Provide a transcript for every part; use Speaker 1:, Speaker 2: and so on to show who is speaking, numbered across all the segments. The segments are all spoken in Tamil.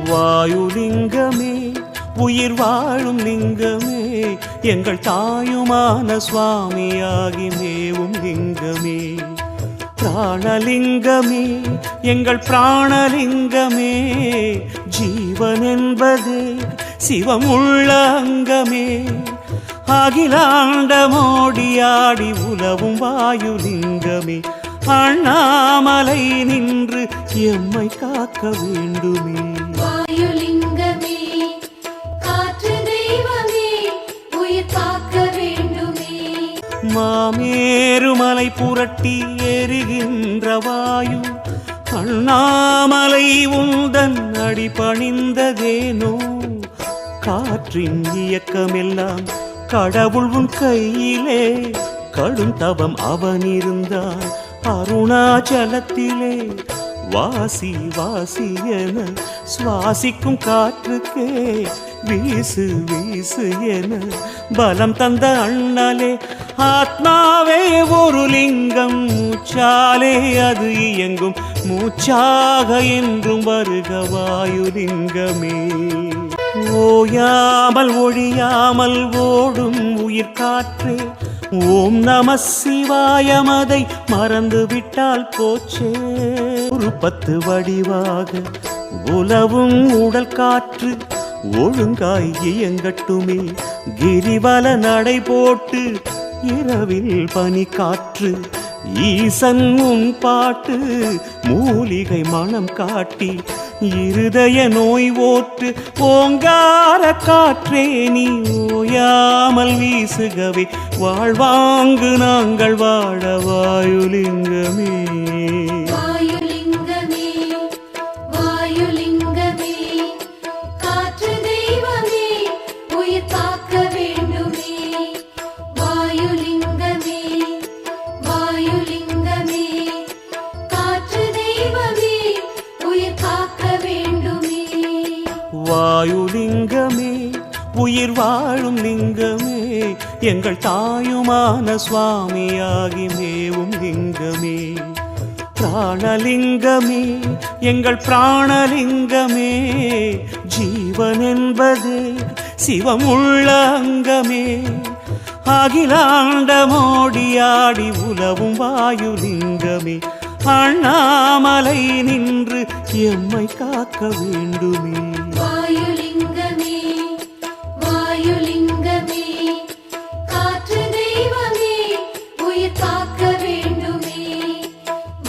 Speaker 1: வாயுலிங்கமே உயிர் வாழும் லிங்கமே எங்கள் தாயுமான சுவாமியாகி மேவும் லிங்கமே. பிராணலிங்கமே எங்கள் பிராணலிங்கமே ஜீவன் என்பதே சிவமுள்ள அங்கமே. அகிலாண்டமோடியாடி உலவும் வாயுலிங்கமே அண்ணாமலை நின்று எம்மை காக்க வேண்டுமே.
Speaker 2: வாயுலிங்கமே காற்று தெய்வமே உயிர் காக்க வேண்டுமே.
Speaker 1: மாமேருமலை புரட்டி எரிகின்ற வாயு அண்ணாமலை உந்தன் அடி பணிந்ததேனோ. காற்றின் இயக்கமெல்லாம் கடவுள் உன் கையிலே கடும் தவம் அவன் இருந்தான் அருணாச்சலத்திலே. வாசி வாசி என சுவாசிக்கும் காற்றுக்கே வீசு வீசு என பலம் தந்த அண்ணலே. ஆத்மாவே ஒரு லிங்கம் மூச்சாலே அது இயங்கும் மூச்சாக என்றும் வருக வாயுலிங்கமே. ஓயாமல் ஒழியாமல் ஓடும் உயிர் காற்றே ஓம் நம சிவாயமதை மறந்து விட்டால் போச்சே. ஒரு 10 வடிவாக உலவும் உடல் காற்று ஒழுங்காய் இயங்கட்டுமே. கிரிவல நடை போட்டு இரவில் பனி காற்று ஈசன் உன் பாட்டு மூலிகை மனம் காட்டி இருதய நோய் ஓற்று ஓங்கார காற்றே நீ ஓயாமல் வீசுகவே வாழ்வாங்கு நாங்கள் வாழ வாயுலிங்கமே.
Speaker 2: வாயுலிங்கமே வாயுலிங்கமே காற்று தெய்வமே உயிர் காக்க வேண்டுமே. வாயுலிங்கமே வாயுலிங்கமே காற்று தெய்வமே உயிர் காக்க வேண்டுமே.
Speaker 1: வாயுலிங்கமே உயிர் வாழும் லிங்கமே எங்கள் தாயுமான சுவாமியாகி மேவும் லிங்கமே. பிராணலிங்கமே எங்கள் பிராணலிங்கமே ஜீவன் என்பதே சிவமுள்ள அங்கமே. அகிலாண்டமோடியாடி உலவும் வாயுலிங்கமே அண்ணாமலை நின்று எம்மை காக்க வேண்டுமே.
Speaker 2: வாயுலிங்கமே வாயுலிங்கமே காற்று தெய்வமே உயிர் காக்க வேண்டுமே.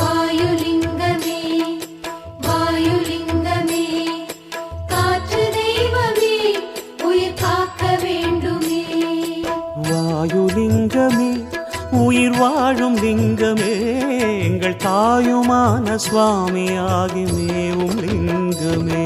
Speaker 2: வாயுலிங்கமே வாயுலிங்கமே காற்று தெய்வமே உயிர் காக்க வேண்டுமே.
Speaker 1: வாயுலிங்கமே உயிர் வாழும் லிங்கமே எங்கள் தாயுமான சுவாமியாகி மேவும் லிங்கமே.